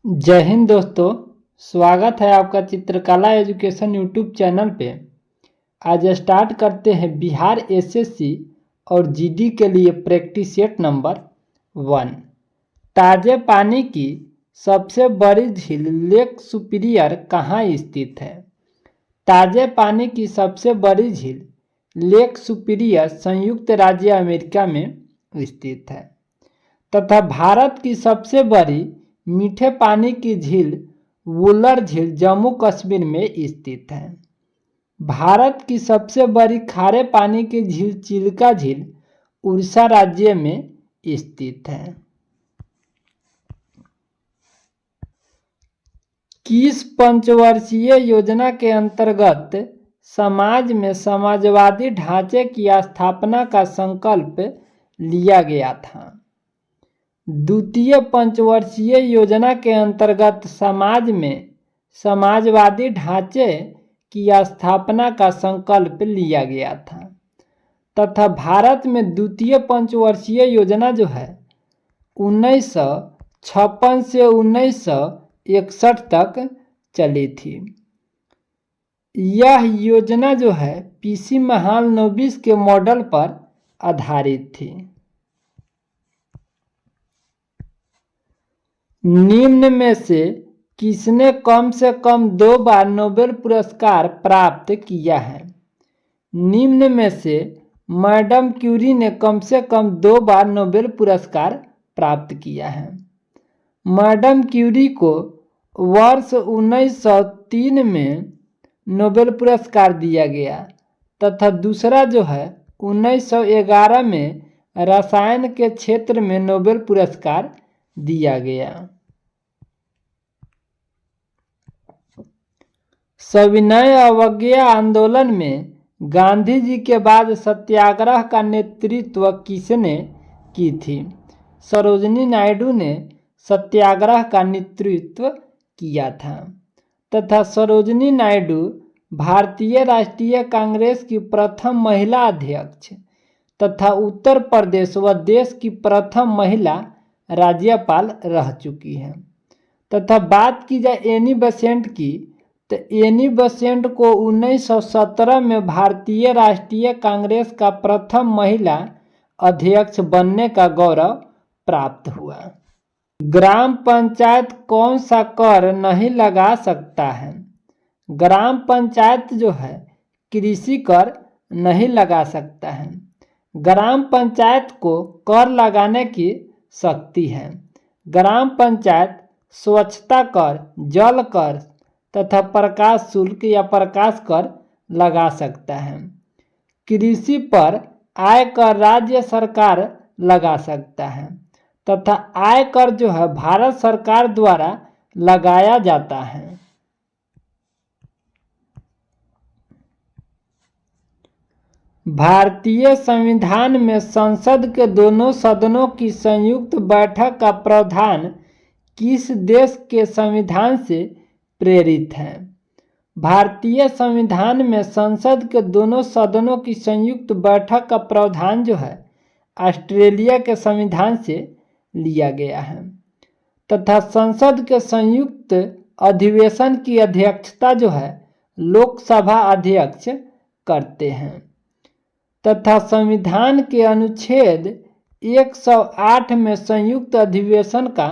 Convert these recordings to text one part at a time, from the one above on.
जय हिंद दोस्तों। स्वागत है आपका चित्रकला एजुकेशन यूट्यूब चैनल पे। आज स्टार्ट करते हैं बिहार एसएससी और जीडी के लिए प्रैक्टिस सेट नंबर 1। ताजे पानी की सबसे बड़ी झील लेक सुपीरियर कहाँ स्थित है? ताजे पानी की सबसे बड़ी झील लेक सुपीरियर संयुक्त राज्य अमेरिका में स्थित है तथा भारत की सबसे बड़ी मीठे पानी की झील वुलर झील जम्मू कश्मीर में स्थित है। भारत की सबसे बड़ी खारे पानी की झील चिल्का झील उड़ीसा राज्य में स्थित है। किस पंचवर्षीय योजना के अंतर्गत समाज में समाजवादी ढांचे की स्थापना का संकल्प लिया गया था? द्वितीय पंचवर्षीय योजना के अंतर्गत समाज में समाजवादी ढांचे की स्थापना का संकल्प लिया गया था तथा भारत में द्वितीय पंचवर्षीय योजना जो है 1956 से 1961 तक चली थी। यह योजना जो है पीसी महालनोबिस के मॉडल पर आधारित थी। निम्न में से किसने कम से कम 2 बार नोबेल पुरस्कार प्राप्त किया है? निम्न में से मैडम क्यूरी ने कम से कम 2 बार नोबेल पुरस्कार प्राप्त किया है। मैडम क्यूरी को वर्ष 1903 में नोबेल पुरस्कार दिया गया तथा दूसरा जो है 1911 में रसायन के क्षेत्र में नोबेल पुरस्कार दिया गया। सविनय अवज्ञा आंदोलन में गांधी जी के बाद सत्याग्रह का नेतृत्व किसने की थी? सरोजिनी नायडू ने सत्याग्रह का नेतृत्व किया था तथा सरोजिनी नायडू भारतीय राष्ट्रीय कांग्रेस की प्रथम महिला अध्यक्ष तथा उत्तर प्रदेश व देश की प्रथम महिला राज्यपाल रह चुकी हैं। तथा बात की जाए एनी बेसेंट की तो एनी बेसेंट को 1917 में भारतीय राष्ट्रीय कांग्रेस का प्रथम महिला अध्यक्ष बनने का गौरव प्राप्त हुआ। ग्राम पंचायत कौन सा कर नहीं लगा सकता है? ग्राम पंचायत जो है कृषि कर नहीं लगा सकता है। ग्राम पंचायत को कर लगाने की शक्ति है। ग्राम पंचायत स्वच्छता कर, जल कर तथा प्रकाश शुल्क या प्रकाश कर लगा सकता है। कृषि पर आय कर राज्य सरकार लगा सकता है तथा आय कर जो है भारत सरकार द्वारा लगाया जाता है। भारतीय संविधान में संसद के दोनों सदनों की संयुक्त बैठक का प्रावधान किस देश के संविधान से प्रेरित है? भारतीय संविधान में संसद के दोनों सदनों की संयुक्त बैठक का प्रावधान जो है ऑस्ट्रेलिया के संविधान से लिया गया है तथा संसद के संयुक्त अधिवेशन की अध्यक्षता जो है लोकसभा अध्यक्ष करते हैं तथा संविधान के अनुच्छेद 108 में संयुक्त अधिवेशन का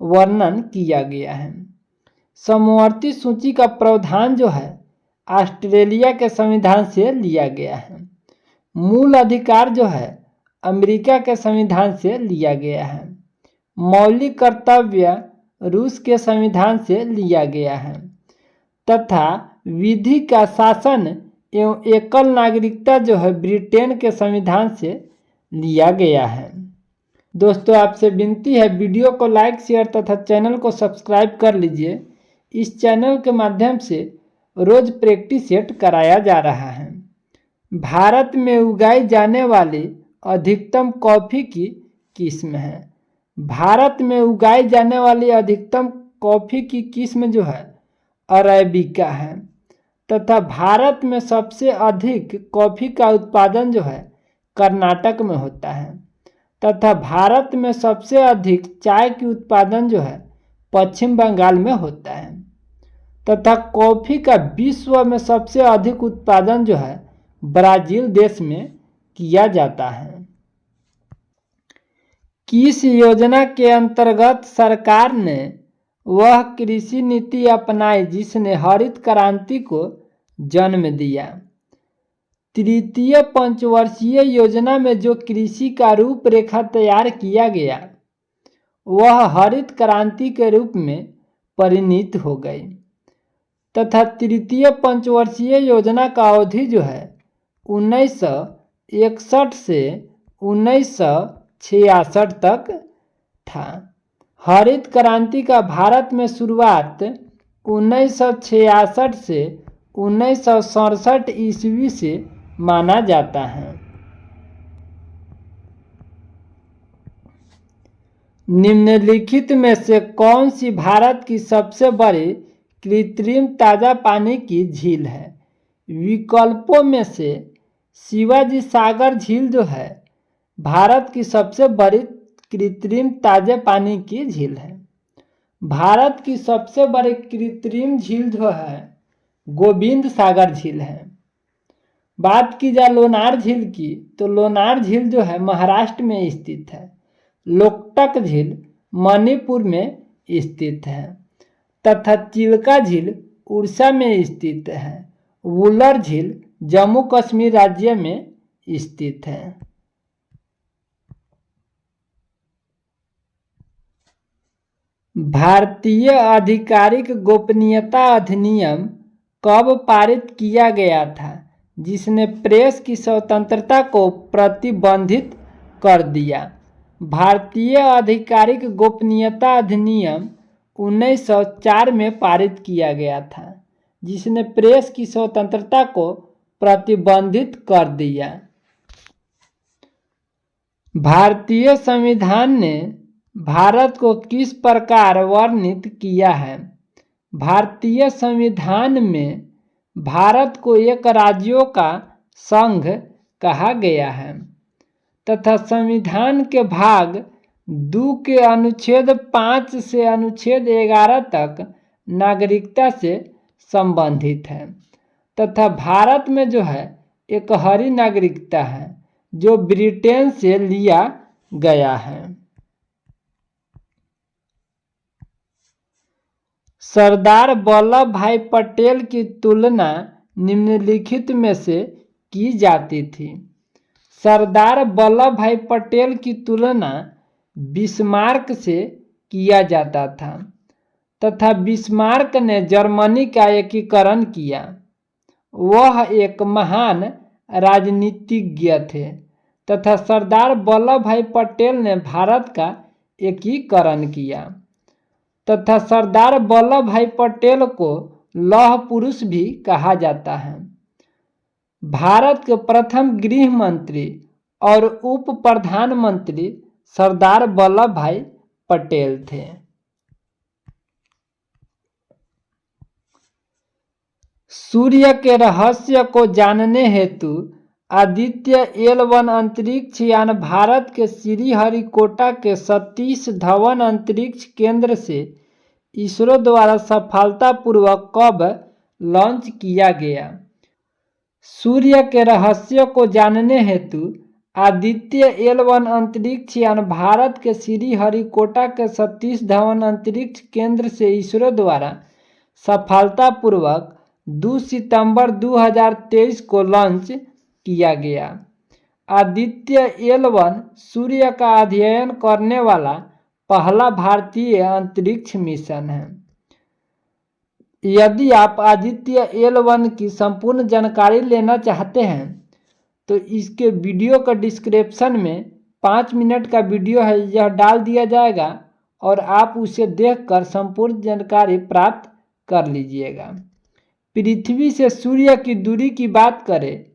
वर्णन किया गया है। समवर्ती सूची का प्रावधान जो है ऑस्ट्रेलिया के संविधान से लिया गया है। मूल अधिकार जो है अमेरिका के संविधान से लिया गया है। मौलिक कर्तव्य रूस के संविधान से लिया गया है तथा विधि का शासन एवं एकल नागरिकता जो है ब्रिटेन के संविधान से लिया गया है। दोस्तों आपसे विनती है वीडियो को लाइक शेयर तथा चैनल को सब्सक्राइब कर लीजिए। इस चैनल के माध्यम से रोज प्रैक्टिस सेट कराया जा रहा है। भारत में उगाई जाने वाली अधिकतम कॉफ़ी की किस्म है? भारत में उगाई जाने वाली अधिकतम कॉफ़ी की किस्म जो है अरेबिका है तथा भारत में सबसे अधिक कॉफ़ी का उत्पादन जो है कर्नाटक में होता है तथा भारत में सबसे अधिक चाय की उत्पादन जो है पश्चिम बंगाल में होता है। तथा कॉफ़ी का विश्व में सबसे अधिक उत्पादन जो है ब्राज़ील देश में किया जाता है। किस योजना के अंतर्गत सरकार ने वह कृषि नीति अपनाई जिसने हरित क्रांति को जन्म दिया? तृतीय पंचवर्षीय योजना में जो कृषि का रूपरेखा तैयार किया गया वह हरित क्रांति के रूप में परिणित हो गई तथा तृतीय पंचवर्षीय योजना का अवधि जो है 1961 से 1966 तक था। हरित क्रांति का भारत में शुरुआत 1966 से 1967 ईस्वी से माना जाता है। निम्नलिखित में से कौन सी भारत की सबसे बड़ी कृत्रिम ताज़ा पानी की झील है? विकल्पों में से शिवाजी सागर झील जो है भारत की सबसे बड़ी कृत्रिम ताज़े पानी की झील है। भारत की सबसे बड़ी कृत्रिम झील जो है गोविंद सागर झील है। बात की जाए लोनार झील की तो लोनार झील जो है महाराष्ट्र में स्थित है। लोकटक झील मणिपुर में स्थित है तथा चिल्का झील उड़ीसा में स्थित है। वुलर झील जम्मू कश्मीर राज्य में स्थित है। भारतीय आधिकारिक गोपनीयता अधिनियम कब पारित किया गया था जिसने प्रेस की स्वतंत्रता को प्रतिबंधित कर दिया? भारतीय आधिकारिक गोपनीयता अधिनियम 1904 में पारित किया गया था जिसने प्रेस की स्वतंत्रता को प्रतिबंधित कर दिया। भारतीय संविधान ने भारत को किस प्रकार वर्णित किया है? भारतीय संविधान में भारत को एक राज्यों का संघ कहा गया है तथा संविधान के भाग 2 के अनुच्छेद 5 से अनुच्छेद 11 तक नागरिकता से संबंधित है तथा भारत में जो है एक हरी नागरिकता है जो ब्रिटेन से लिया गया है। सरदार वल्लभ भाई पटेल की तुलना निम्नलिखित में से की जाती थी। सरदार वल्लभ भाई पटेल की तुलना बिस्मार्क से किया जाता था तथा बिस्मार्क ने जर्मनी का एकीकरण किया। वह एक महान राजनीतिज्ञ थे तथा सरदार वल्लभ भाई पटेल ने भारत का एकीकरण किया तथा सरदार वल्लभ भाई पटेल को लौह पुरुष भी कहा जाता है। भारत के प्रथम गृह मंत्री और उप प्रधानमंत्री सरदार वल्लभ भाई पटेल थे। सूर्य के रहस्य को जानने हेतु आदित्य L1 अंतरिक्ष यान भारत के श्रीहरिकोटा के सतीश धवन अंतरिक्ष केंद्र से इसरो द्वारा सफलतापूर्वक कब लॉन्च किया गया? सूर्य के रहस्य को जानने हेतु आदित्य L1 अंतरिक्ष यान भारत के श्रीहरिकोटा के सतीश धवन अंतरिक्ष केंद्र से इसरो द्वारा सफलतापूर्वक 2 सितंबर 2023 को लॉन्च किया गया। आदित्य L1 सूर्य का अध्ययन करने वाला पहला भारतीय अंतरिक्ष मिशन है। यदि आप आदित्य L1 की संपूर्ण जानकारी लेना चाहते हैं तो इसके वीडियो का डिस्क्रिप्शन में 5 मिनट का वीडियो है, यह डाल दिया जाएगा और आप उसे देखकर संपूर्ण जानकारी प्राप्त कर लीजिएगा। पृथ्वी से सूर्य की दूरी की बात करें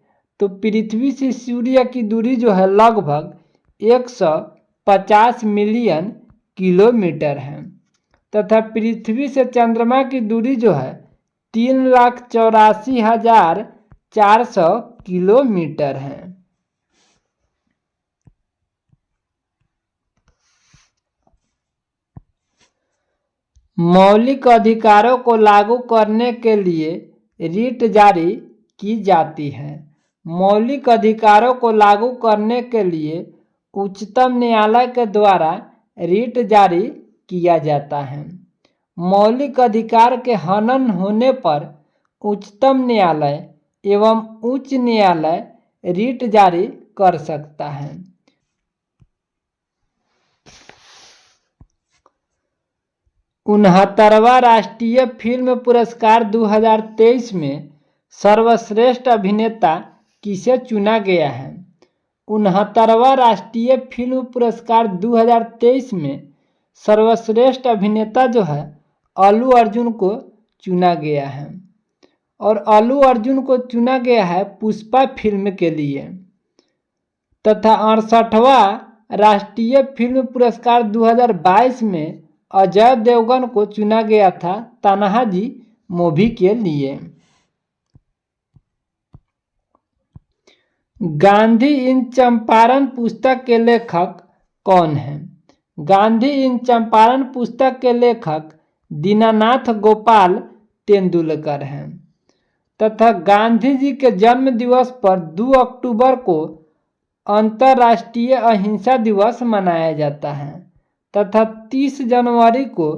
तो पृथ्वी से सूर्य की दूरी जो है लगभग 150 मिलियन किलोमीटर है तथा पृथ्वी से चंद्रमा की दूरी जो है 3,84,400 किलोमीटर है। मौलिक अधिकारों को लागू करने के लिए रिट जारी की जाती है। मौलिक अधिकारों को लागू करने के लिए उच्चतम न्यायालय के द्वारा रिट जारी किया जाता है। मौलिक अधिकार के हनन होने पर उच्चतम न्यायालय एवं उच्च न्यायालय रिट जारी कर सकता है। 69वां राष्ट्रीय फिल्म पुरस्कार 2023 में सर्वश्रेष्ठ अभिनेता किसे चुना गया है? 69वां राष्ट्रीय फिल्म पुरस्कार 2023 में सर्वश्रेष्ठ अभिनेता जो है अल्लू अर्जुन को चुना गया है और अल्लू अर्जुन को चुना गया है पुष्पा फिल्म के लिए। तथा 68वां राष्ट्रीय फिल्म पुरस्कार 2022 में अजय देवगन को चुना गया था तानाजी मूवी के लिए। गांधी इन चंपारण पुस्तक के लेखक कौन हैं? गांधी इन चंपारण पुस्तक के लेखक दीनानाथ गोपाल तेंदुलकर हैं। तथा गांधी जी के जन्म दिवस पर 2 अक्टूबर को अंतर्राष्ट्रीय अहिंसा दिवस मनाया जाता है तथा 30 जनवरी को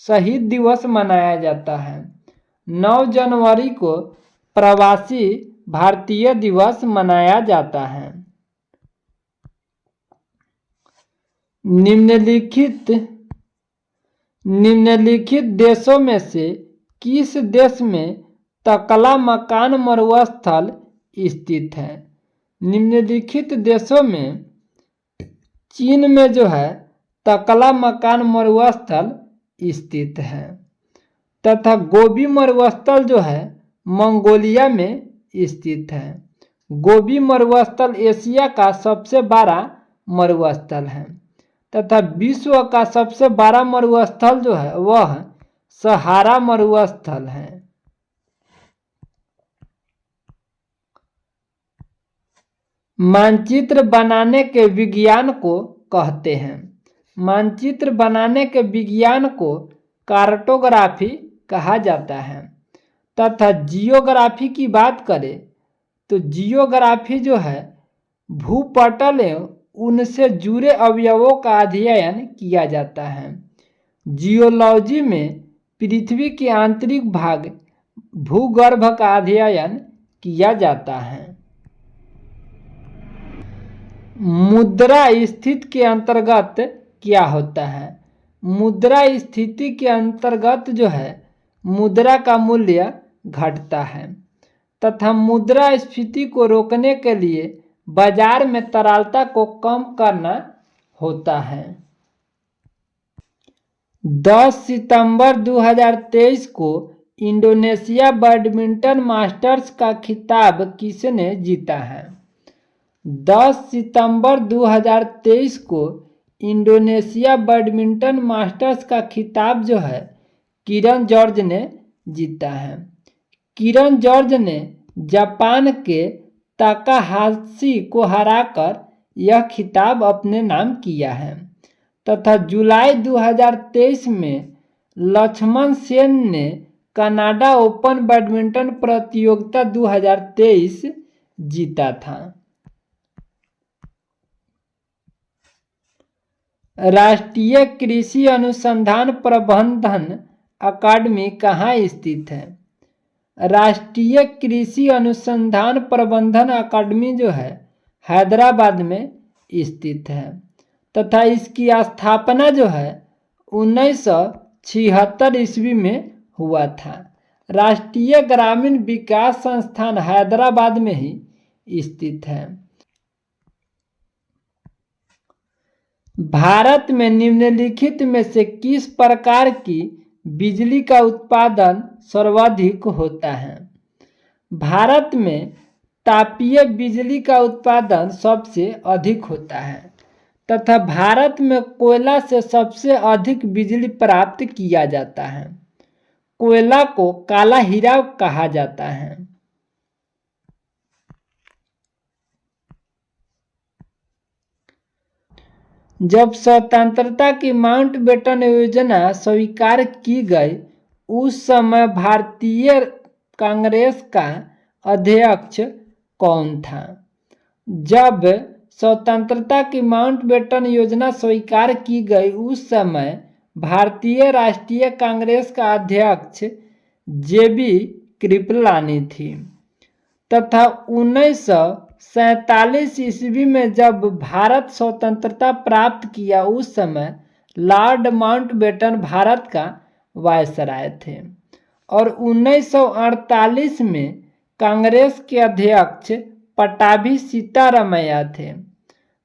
शहीद दिवस मनाया जाता है। 9 जनवरी को प्रवासी भारतीय दिवस मनाया जाता है। निम्नलिखित देशों में से किस देश में तकला मकान मरुस्थल स्थित है? निम्नलिखित देशों में चीन में जो है तकला मकान मरुस्थल स्थित है तथा गोबी मरुस्थल जो है मंगोलिया में स्थित है। गोबी मरुस्थल एशिया का सबसे बड़ा मरुस्थल है तथा विश्व का सबसे बड़ा मरुस्थल जो है वह सहारा मरुस्थल है। मानचित्र बनाने के विज्ञान को कहते हैं। मानचित्र बनाने के विज्ञान को कार्टोग्राफी कहा जाता है तथा जियोग्राफी की बात करें तो जियोग्राफी जो है भूपटल एवं उनसे जुड़े अवयवों का अध्ययन किया जाता है। जियोलॉजी में पृथ्वी के आंतरिक भाग भूगर्भ का अध्ययन किया जाता है। मुद्रा स्थिति के अंतर्गत क्या होता है? मुद्रा स्थिति के अंतर्गत जो है मुद्रा का मूल्य घटता है तथा मुद्रास्फीति को रोकने के लिए बाजार में तरलता को कम करना होता है। 10 सितंबर 2023 को इंडोनेशिया बैडमिंटन मास्टर्स का खिताब किसने जीता है? 10 सितंबर 2023 को इंडोनेशिया बैडमिंटन मास्टर्स का खिताब जो है किरण जॉर्ज ने जीता है। किरण जॉर्ज ने जापान के ताकाहाशी को हराकर यह खिताब अपने नाम किया है तथा जुलाई 2023 में लक्ष्मण सेन ने कनाडा ओपन बैडमिंटन प्रतियोगिता 2023 जीता था। राष्ट्रीय कृषि अनुसंधान प्रबंधन अकादमी कहाँ स्थित है? राष्ट्रीय कृषि अनुसंधान प्रबंधन अकादमी जो है हैदराबाद में स्थित है तथा इसकी स्थापना जो है 1976 ईस्वी में हुआ था। राष्ट्रीय ग्रामीण विकास संस्थान हैदराबाद में ही स्थित है। भारत में निम्नलिखित में से किस प्रकार की बिजली का उत्पादन सर्वाधिक होता है? भारत में तापीय बिजली का उत्पादन सबसे अधिक होता है तथा भारत में कोयला से सबसे अधिक बिजली प्राप्त किया जाता है। कोयला को काला हीरा कहा जाता है। जब स्वतंत्रता की माउंटबेटन योजना स्वीकार की गई उस समय भारतीय कांग्रेस का अध्यक्ष कौन था? जब स्वतंत्रता की माउंटबेटन योजना स्वीकार की गई उस समय भारतीय राष्ट्रीय कांग्रेस का अध्यक्ष जेबी कृपलानी थी तथा 1947 ईस्वी में जब भारत स्वतंत्रता प्राप्त किया उस समय लॉर्ड माउंटबेटन भारत का वायसराय थे और 1948 में कांग्रेस के अध्यक्ष पट्टाभी सीतारामैया थे।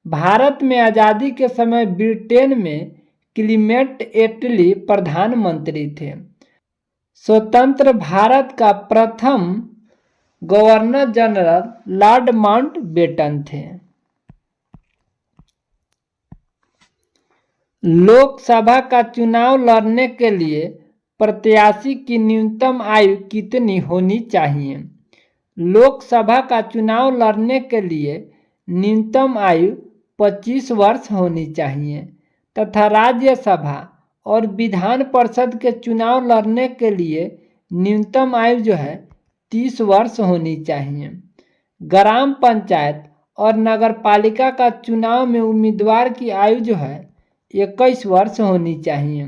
भारत में आज़ादी के समय ब्रिटेन में क्लीमेंट एटली प्रधानमंत्री थे। स्वतंत्र भारत का प्रथम गवर्नर जनरल लॉर्ड माउंटबेटन थे। लोकसभा का चुनाव लड़ने के लिए प्रत्याशी की न्यूनतम आयु कितनी होनी चाहिए? लोकसभा का चुनाव लड़ने के लिए न्यूनतम आयु 25 वर्ष होनी चाहिए तथा राज्यसभा और विधान परिषद के चुनाव लड़ने के लिए न्यूनतम आयु 30 वर्ष होनी चाहिए। ग्राम पंचायत और नगरपालिका का चुनाव में उम्मीदवार की आयु 21 वर्ष होनी चाहिए।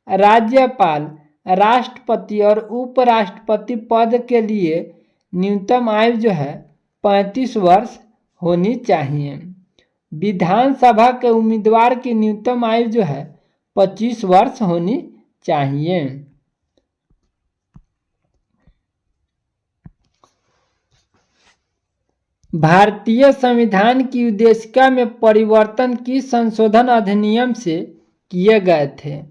राज्यपाल, राष्ट्रपति और उपराष्ट्रपति पद के लिए न्यूनतम आयु 35 वर्ष होनी चाहिए। विधानसभा के उम्मीदवार की न्यूनतम आयु 25 वर्ष होनी चाहिए। भारतीय संविधान की उद्देशिका में परिवर्तन किस संशोधन अधिनियम से किए गए थे?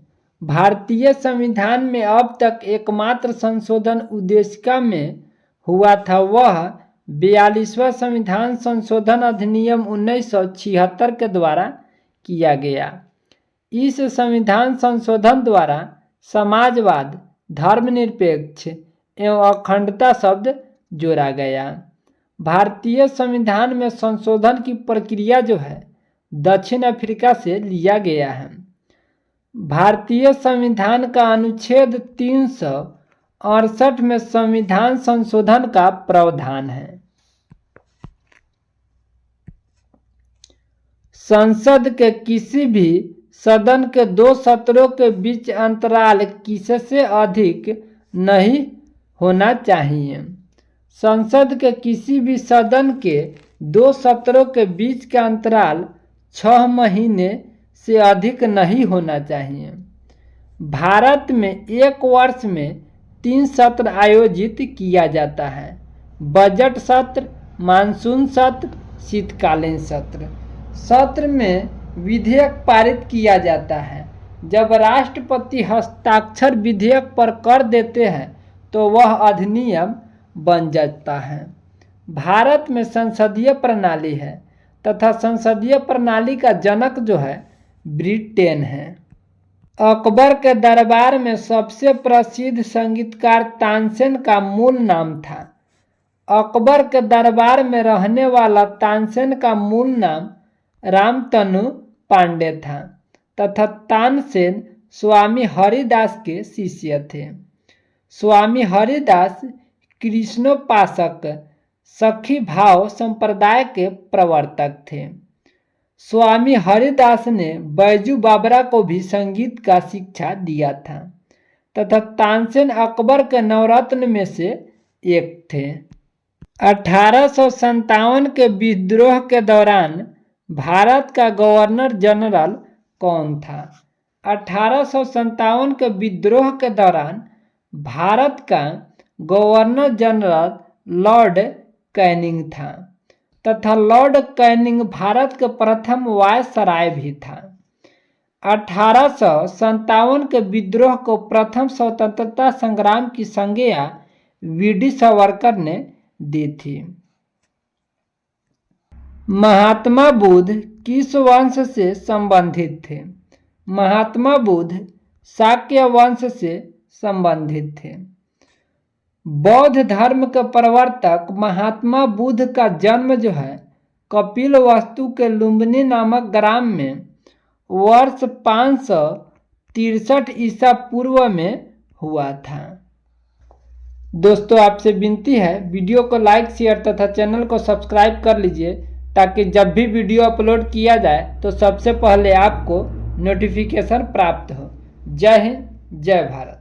भारतीय संविधान में अब तक एकमात्र संशोधन उद्देशिका में हुआ था वह 42वां संविधान संशोधन अधिनियम 1976 के द्वारा किया गया। इस संविधान संशोधन द्वारा समाजवाद, धर्मनिरपेक्ष एवं अखंडता शब्द जोड़ा गया। भारतीय संविधान में संशोधन की प्रक्रिया दक्षिण अफ्रीका से लिया गया है। भारतीय संविधान का अनुच्छेद 368 में संविधान संशोधन का प्रावधान है। संसद के किसी भी सदन के 2 सत्रों के बीच अंतराल किससे अधिक नहीं होना चाहिए? संसद के किसी भी सदन के 2 सत्रों के बीच का अंतराल 6 महीने से अधिक नहीं होना चाहिए। भारत में एक वर्ष में 3 सत्र आयोजित किया जाता है: बजट सत्र, मानसून सत्र, शीतकालीन सत्र। सत्र में विधेयक पारित किया जाता है। जब राष्ट्रपति हस्ताक्षर विधेयक पर कर देते हैं तो वह अधिनियम बन जाता है। भारत में संसदीय प्रणाली है तथा संसदीय प्रणाली का जनक ब्रिटेन है। अकबर के दरबार में सबसे प्रसिद्ध संगीतकार तानसेन का मूल नाम था। अकबर के दरबार में रहने वाला तानसेन का मूल नाम रामतनु पांडे था तथा तानसेन स्वामी हरिदास के शिष्य थे। स्वामी हरिदास कृष्णोपासक सखी भाव संप्रदाय के प्रवर्तक थे। स्वामी हरिदास ने बैजू बावरा को भी संगीत का शिक्षा दिया था तथा तानसेन अकबर के नवरत्न में से एक थे। 1857 के विद्रोह के दौरान भारत का गवर्नर जनरल कौन था? 1857 के विद्रोह के दौरान भारत का गवर्नर जनरल लॉर्ड कैनिंग था तथा लॉर्ड कैनिंग भारत के प्रथम वायसराय भी था। 1857 के विद्रोह को प्रथम स्वतंत्रता संग्राम की संज्ञा वीडी सावरकर ने दी थी। महात्मा बुद्ध किस वंश से संबंधित थे? महात्मा बुद्ध शाक्य वंश से संबंधित थे। बौद्ध धर्म के प्रवर्तक महात्मा बुद्ध का जन्म कपिलवस्तु के लुम्बिनी नामक ग्राम में वर्ष 563 ईसा पूर्व में हुआ था। दोस्तों आपसे विनती है वीडियो को लाइक शेयर तथा चैनल को सब्सक्राइब कर लीजिए ताकि जब भी वीडियो अपलोड किया जाए तो सबसे पहले आपको नोटिफिकेशन प्राप्त हो। जय हिंद, जय भारत।